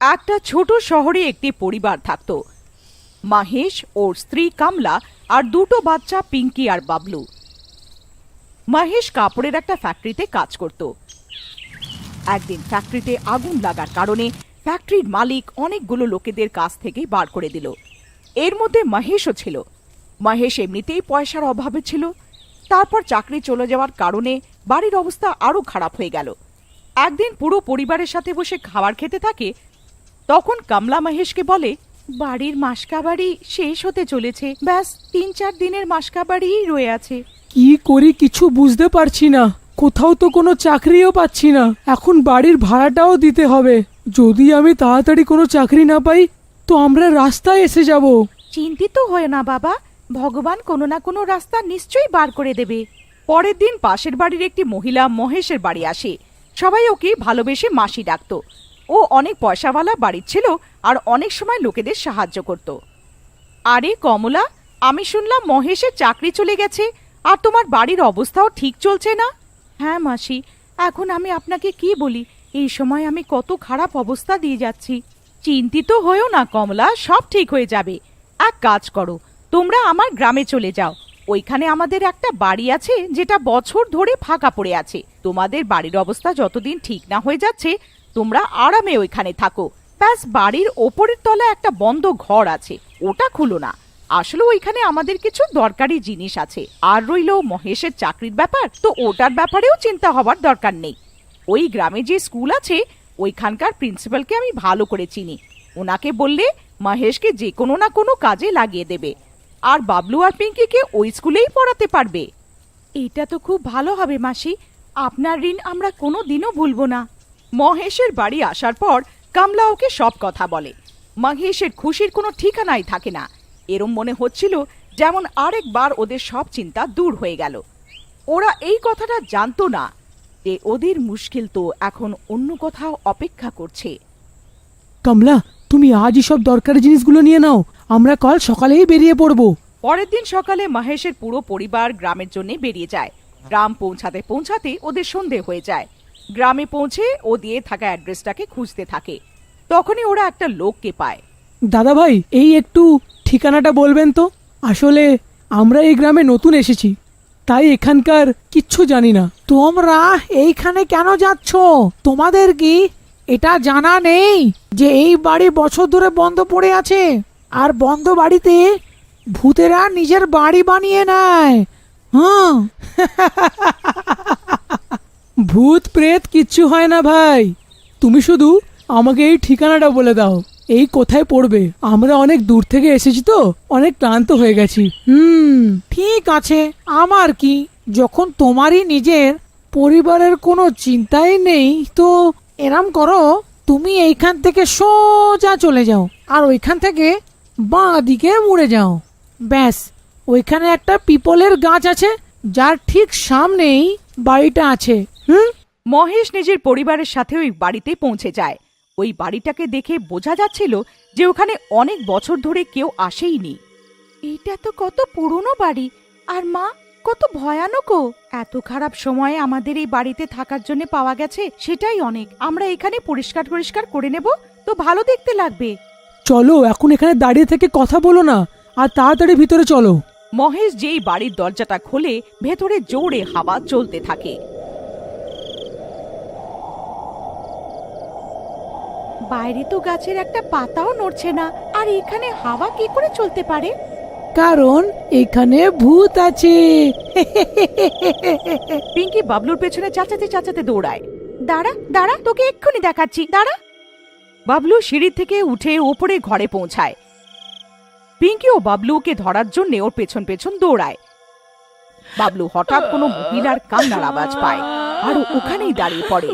একটা ছোট শহরে একটি পরিবার থাকত। মহেশ, ওর স্ত্রী কামলা আর দুটো বাচ্চা পিঙ্কি আর বাবলু। মহেশ কাপড়ের একটা ফ্যাক্টরিতে কাজ করত। একদিন ফ্যাক্টরিতে আগুন লাগার কারণে ফ্যাক্টরির মালিক অনেকগুলো লোকেদের কাছ থেকে বার করে দিল। এর মধ্যে মহেশও ছিল। মহেশ এমনিতেই পয়সার অভাবে ছিল। তারপর চাকরি চলে যাওয়ার কারণে বাড়ির অবস্থা আরো খারাপ হয়ে গেল। একদিন পুরো পরিবারের সাথে বসে খাবার খেতে থাকে। তখন কমলা মহেশকে বলে, বাড়ির মাসকাবাড়ি শেষ হতে চলেছে, ব্যাস ৩-৪ দিনের মাসকাবাড়িই রয়ে আছে। কি করি কিছু বুঝতে পারছি না, কোথাও তো কোনো চাকরিও পাচ্ছি না, এখন বাড়ির ভাড়াটাও দিতে হবে। যদি আমি তাড়াতাড়ি কোনো চাকরি না পাই তো আমরা রাস্তায় এসে যাব। চিন্তিত হয় না বাবা, ভগবান কোনো না কোনো রাস্তা নিশ্চয়ই বার করে দেবে। পরের দিন পাশের বাড়ির একটি মহিলা মহেশের বাড়ি আসে। সবাই ওকে ভালোবেসে মাসি ডাকত। ও অনেক পয়সাওয়ালা বাড়ির ছিল আর অনেক সময় লোকেদের সাহায্য করত। আরে কমলা, আমি শুনলাম মহেশের চাকরি চলে গেছে আর তোমার বাড়ির অবস্থাও ঠিক চলছে না। হ্যাঁ মাসি, এখন আমি আপনাকে কি বলি, এই সময় আমি কত খারাপ অবস্থা দিয়ে যাচ্ছি। চিন্তিত হয়েও না কমলা, সব ঠিক হয়ে যাবে। এক কাজ করো, তোমরা আমার গ্রামে চলে যাও। ওইখানে আমাদের একটা বাড়ি আছে যেটা বছর ধরে ফাঁকা পড়ে আছে। তোমাদের বাড়ির অবস্থা যতদিন ঠিক না হয়ে যাচ্ছে তোমরা আরামে ওইখানে থাকো। ব্যাস বাড়ির ওপরের তলায় একটা বন্ধ ঘর আছে, ওটা খুলো না। আসলে ওইখানে আমাদের কিছু দরকারি জিনিস আছে। আর রইল মহেশের চাকরির ব্যাপার, তো ওটার ব্যাপারেও চিন্তা হবার দরকার নেই। ওই গ্রামে যে স্কুল আছে ওইখানকার প্রিন্সিপালকে আমি ভালো করে চিনি। ওনাকে বললে মহেশকে যে কোনো না কোনো কাজে লাগিয়ে দেবে, আর বাবলু আর পিঙ্কিকে ওই স্কুলেই পড়াতে পারবে। এটা তো খুব ভালো হবে মাসি, আপনার ঋণ আমরা কোনো দিনও ভুলব না। মহেশের বাড়ি আসার পর কমলা ওকে সব কথা বলে। মহেশের খুশির কোনো ঠিকানাই থাকে না। এরম মনে হচ্ছিল যেমন আরেকবার ওদের সব চিন্তা দূর হয়ে গেল। ওরা এই কথাটা জানতো না যে ওদের মুশকিল তো এখন অন্য কোথাও অপেক্ষা করছে। কমলা, তুমি আজই সব দরকারি জিনিসগুলো নিয়ে নাও, আমরা কাল সকালেই বেরিয়ে পড়ব। পরের দিন সকালে মহেশের পুরো পরিবার গ্রামের জন্য বেরিয়ে যায়। গ্রাম পৌঁছাতে পৌঁছাতে ওদের সন্ধে হয়ে যায়। গ্রামে পৌঁছে ও দিয়ে থাকা অ্যাড্রেসটাকে খুঁজতে থাকে। তখনই ওরা একটা লোককে পায়। দাদা ভাই, এই একটু ঠিকানাটা বলবেন তো? আসলে আমরা এই গ্রামে নতুন এসেছি, তাই এখানকার কিচ্ছু জানি না। তোমরা এইখানে কেন যাচ্ছ? তোমাদের কি এটা জানা নেই যে এই বাড়ি বছর ধরে বন্ধ পড়ে আছে, আর বন্ধ বাড়িতে ভূতেরা নিজের বাড়ি বানিয়ে নেয়? হ্যাঁ। ভূত প্রেত কিচ্ছু হয় না ভাই, তুমি শুধু আমাকে এই ঠিকানাটা বলে দাও, এই কোথায় পড়বে। আমরা অনেক দূর থেকে এসেছি তো অনেক ক্লান্ত হয়ে গেছি। ঠিক আছে, আমার কি, যখন তোমারই নিজের পরিবারের কোনো চিন্তাই নেই তো এরম করো, তুমি এইখান থেকে সোজা চলে যাও আর ওইখান থেকে বাঁ দিকে মুড়ে যাও। ব্যাস, ওইখানে একটা পিপলের গাছ আছে, যার ঠিক সামনেই বাড়িটা আছে। মহেশ নিজের পরিবারের সাথে ওই বাড়িতে পৌঁছে যায়। ওই বাড়িটাকে দেখে বোঝা যাচ্ছিল যে ওখানে অনেক বছর ধরে কেউ আসেইনি। এটা তো কত পুরনো বাড়ি, আর মা কত ভয়ানকও। এত খারাপ সময়ে আমাদের এই বাড়িতে থাকার জন্য পাওয়া গেছে, সেটাই অনেক। আমরা এখানে পরিষ্কার করে নেব তো ভালো দেখতে লাগবে। চলো, এখন এখানে দাঁড়িয়ে থেকে কথা বলো না, আর তাড়াতাড়ি ভিতরে চলো। মহেশ যেই বাড়ির দরজাটা খোলে, ভেতরে জোরে হাওয়া চলতে থাকে। বাইরে তো গাছের একটা পাতাও নড়ছে না, আর এখানে হাওয়া কি করে চলতে পারে? কারণ এখানে ভূত আছে। পিঙ্কি বাবলুর পেছনে চাচাতে চাচাতে দৌড়ায়। দাঁড়া দাঁড়া, তোকে এক্ষুনি দেখাচ্ছি, দাঁড়া। বাবলু সিঁড়ি থেকে উঠে ওপরে ঘরে পৌঁছায়। পিঙ্কি ও বাবলুকে ধরার জন্য ওর পেছন পেছন দৌড়ায়। বাবলু হঠাৎ কোনো মহিলার কান্নার আওয়াজ পায় আর ওখানেই দাঁড়িয়ে পড়ে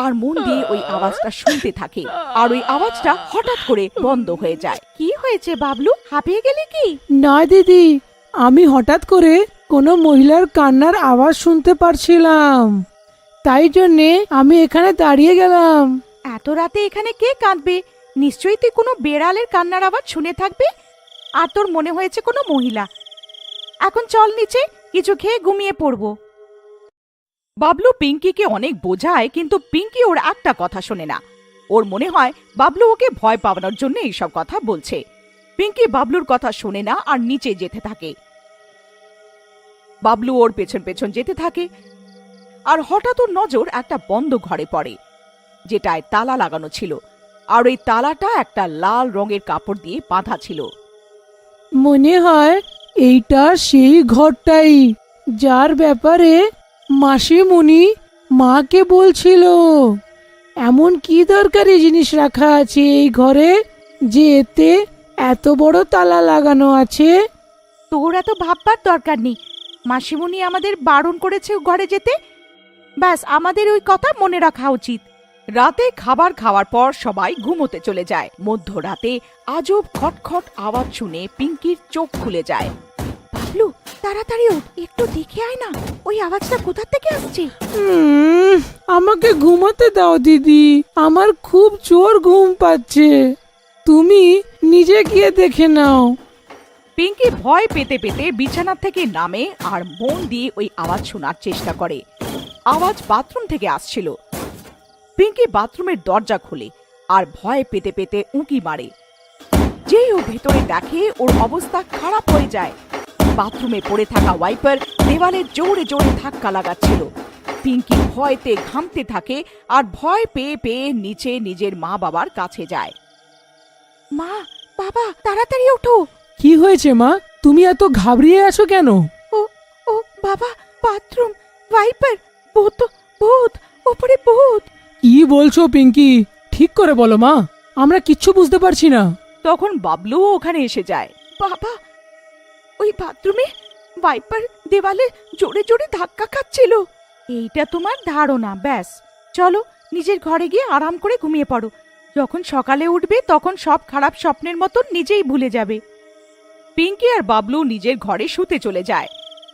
আর মন দিয়ে ওই আওয়াজটা শুনতে থাকে। আর ওই আওয়াজটা হঠাৎ করে বন্ধ হয়ে যায়। কি হয়েছে বাবলু, হাঁপিয়ে গেলি কি? না দিদি, আমি হঠাৎ করে কোনো মহিলার কান্নার আওয়াজ শুনতে পারছিলাম, তাই জন্যে আমি এখানে দাঁড়িয়ে গেলাম। এত রাতে এখানে কে কাঁদবে? নিশ্চয়ই তুই কোনো বেড়ালের কান্নার আওয়াজ শুনে থাকবে, আর তোর মনে হয়েছে কোনো মহিলা। এখন চল নিচে, কিছু খেয়ে ঘুমিয়ে পড়ব। বাবলু পিঙ্কিকে অনেক বোঝায়, কিন্তু পিঙ্কি ওর একটা কথা শোনে না। ওর মনে হয় বাবলু ওকে ভয় পাওয়ানোর জন্য এইসব কথা বলছে। পিঙ্কি বাবলুর কথা শোনে না আর নিচে যেতে থাকে। বাবলু ওর পেছন পেছন যেতে থাকে, আর হঠাৎ ওর নজর একটা বন্ধ ঘরে পড়ে, যেটায় তালা লাগানো ছিল, আর ওই তালাটা একটা লাল রঙের কাপড় দিয়ে বাঁধা ছিল। মনে হয় এইটা সেই ঘরটাই যার ব্যাপারে মাসিমণি মাকে বলছিল। এমন কি দরকারি জিনিস রাখা আছে এই ঘরে যে এতে এত বড় তালা লাগানো আছে? তোর এত ভাববার দরকার নেই, মাসিমণি আমাদের বারণ করেছে ঘরে যেতে, ব্যাস আমাদের ওই কথা মনে রাখা উচিত। রাতে খাবার খাওয়ার পর সবাই ঘুমোতে চলে যায়। মধ্যরাতে আজব খটখট আওয়াজ শুনে পিঙ্কির চোখ খুলে যায়। বাবলু, তাড়াতাড়ি উঠ, একটু দেখে আয় না, ওই আওয়াজটা কোথা থেকে আসছে। আমাকে ঘুমাতে দাও দিদি, আমার খুব জোর ঘুম পাচ্ছে। তুমি নিজে গিয়ে দেখে নাও। পিঙ্কি ভয় পেতে পেতে বিছানা থেকে নামে আর মন দিয়ে ওই আওয়াজ শোনার চেষ্টা করে। আওয়াজ বাথরুম থেকে আসছিল। পিঙ্কি বাথরুমের দরজা খোলে আর ভয় পেতে পেতে উঁকি মারে। যেই ও ভেতরে দেখে ওর অবস্থা খারাপ হয়ে যায়। বাথরুমে পড়ে থাকা ওয়াইপার দেওয়ালে জোরে জোরে ধাক্কা লাগাচ্ছিল। পিঙ্কি ভয়তে ঘামতে থাকে আর ভয় পেয়ে পেয়ে নিচে নিজের মা বাবার কাছে যায়। মা, বাবা, তাড়াতাড়ি ওঠো। কি হয়েছে মা? তুমি এত ঘাবড়িয়ে আছো কেন? ও ও বাবা, বাথরুম, ওয়াইপার, ভূত, ভূত, উপরে ভূত। কি বলছো পিঙ্কি? ঠিক করে বলো মা, আমরা কিচ্ছু বুঝতে পারছি না। তখন বাবলুও ওখানে এসে যায়। বাবা, ওই বাথরুমে ওয়াইপার দেওয়ালে জোরে জোরে ধাক্কা খাচ্ছিল। এইটা তোমার ধারণা, ব্যাস। চলো নিজের ঘরে গিয়ে আরাম করে ঘুমিয়ে পড়ো। যখন সকালে উঠবে তখন সব খারাপ স্বপ্নের মতন নিজেই ভুলে যাবে। পিঙ্কি আর বাবলু নিজের ঘরে শুতে চলে যায়।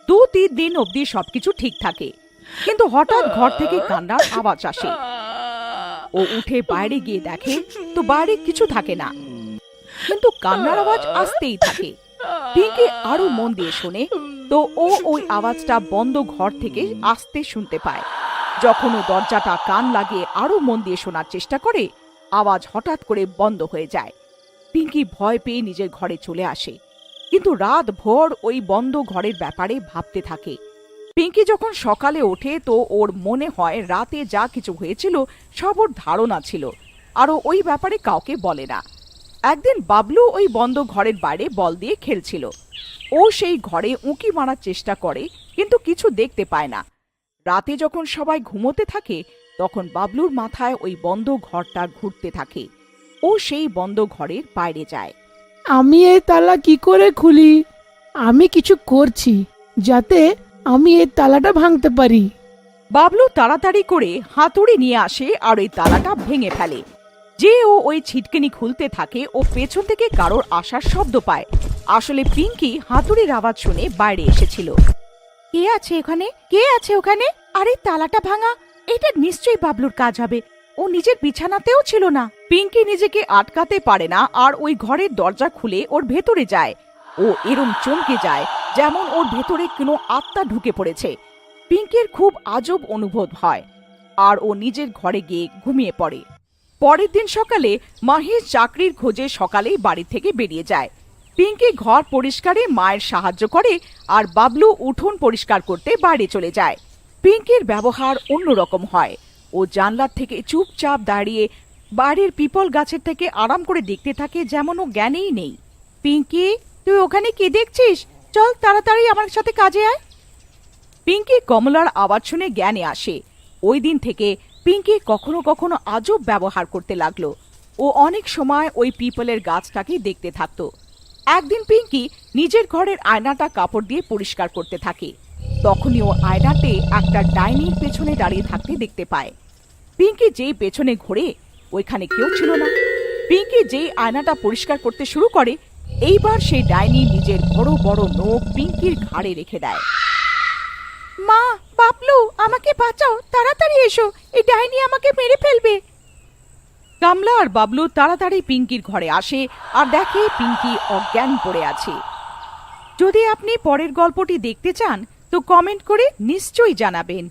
2-3 দিন অবধি সবকিছু ঠিক থাকে, কিন্তু হঠাৎ ঘর থেকে কান্নার আওয়াজ আসে। ও উঠে বাইরে গিয়ে দেখে তো বাইরে কিছু থাকে না, কিন্তু কান্নার আওয়াজ আসতেই থাকে। পিঙ্কি আরো মন দিয়ে শোনে তো ও ওই আওয়াজটা বন্ধ ঘর থেকে আসতে শুনতে পায়। যখন ও দরজাটা কান লাগিয়ে আরো মন দিয়ে শোনার চেষ্টা করে, আওয়াজ হঠাৎ করে বন্ধ হয়ে যায়। পিঙ্কি ভয় পেয়ে নিজের ঘরে চলে আসে, কিন্তু রাত ভোর ওই বন্ধ ঘরের ব্যাপারে ভাবতে থাকে। পিঙ্কি যখন সকালে ওঠে তো ওর মনে হয় রাতে যা কিছু হয়েছিল সব ওর ধারণা ছিল, আর ও ওই ব্যাপারে কাউকে বলে না। একদিন বাবলু ওই বন্ধ ঘরের বাইরে বল দিয়ে খেলছিল। ও সেই ঘরে উঁকি মারার চেষ্টা করে, কিন্তু কিছু দেখতে পায় না। রাতে যখন সবাই ঘুমোতে থাকে তখন বাবলুর মাথায় ওই বন্ধ ঘরটা ঘুরতে থাকে। ও সেই বন্ধ ঘরের বাইরে যায়। আমি এই তালা কি করে খুলি? আমি কিছু করছি যাতে আমি এই তালাটা ভাঙতে পারি। বাবলু তাড়াতাড়ি করে হাতুড়ি নিয়ে আসে আর ওই তালাটা ভেঙে ফেলে। যে ও ওই ছিটকিনি খুলতে থাকে ও পেছন থেকে কারোর আসার শব্দ পায়। আসলে পিঙ্কি হাতুড়ির আওয়াজ শুনে বাইরে এসেছিল। কে আছে ওখানে? কে আছে ওখানে? আরে তালাটা ভাঙা, এটা নিশ্চয়ই বাবলুর কাজ হবে। ও নিজের বিছানাতেও ছিল না। পিঙ্কি নিজেকে আটকাতে পারে না আর ওই ঘরের দরজা খুলে ওর ভেতরে যায়। ও এরম চমকে যায় যেমন ওর ভেতরে কোনো আত্মা ঢুকে পড়েছে। পিঙ্কির খুব আজব অনুভব হয় আর ও নিজের ঘরে গিয়ে ঘুমিয়ে পড়ে। পরের দিন সকালে মহেশ চাকরির খোঁজে সকালেই বাড়ি থেকে বেরিয়ে যায়। পিঙ্কি ঘর পরিষ্কারে মায়ের সাহায্য করে আর বাবলু উঠোন পরিষ্কার করতে বাইরে চলে যায়। পিঙ্কির ব্যবহার অন্যরকম হয়। ও জানলার থেকে চুপচাপ দাঁড়িয়ে বাড়ির পিপল গাছের থেকে আরাম করে দেখতে থাকে, যেমন ও জ্ঞানেই নেই। পিঙ্কি, তুই ওখানে কি দেখছিস? চল তাড়াতাড়ি আমার সাথে কাজে আয়। পিঙ্কি কমলার আওয়াজ শুনে জ্ঞানে আসে। ওই দিন থেকে পিঙ্কি কখনো কখনো আজব ব্যবহার করতে লাগলো। ও অনেক সময় ওই পিপলের গাছটাকে দেখতে থাকতো। একদিন পিঙ্কি নিজের ঘরের আয়নাটা কাপড় দিয়ে পরিষ্কার করতে থাকে। তখনই ও আয়নাতে একটা ডাইনির পেছনে দাঁড়িয়ে থাকতে দেখতে পায়। পিঙ্কি যেই পেছনে ঘোরে ওইখানে কেউ ছিল না। পিঙ্কি যেই আয়নাটা পরিষ্কার করতে শুরু করে, এইবার সেই ডাইনি নিজের বড় বড় নখ পিঙ্কির ঘাড়ে রেখে দেয়। মা, বাবলু, আমাকে বাঁচাও, তাড়াতাড়ি এসো, এই ডাইনি আমাকে মেরে ফেলবে। কামলা আর বাবলু তাড়াতাড়ি পিঙ্কির ঘরে আসে আর দেখে পিঙ্কি অজ্ঞান পড়ে আছে। যদি আপনি পরের গল্পটি দেখতে চান তো কমেন্ট করে নিশ্চয়ই জানাবেন।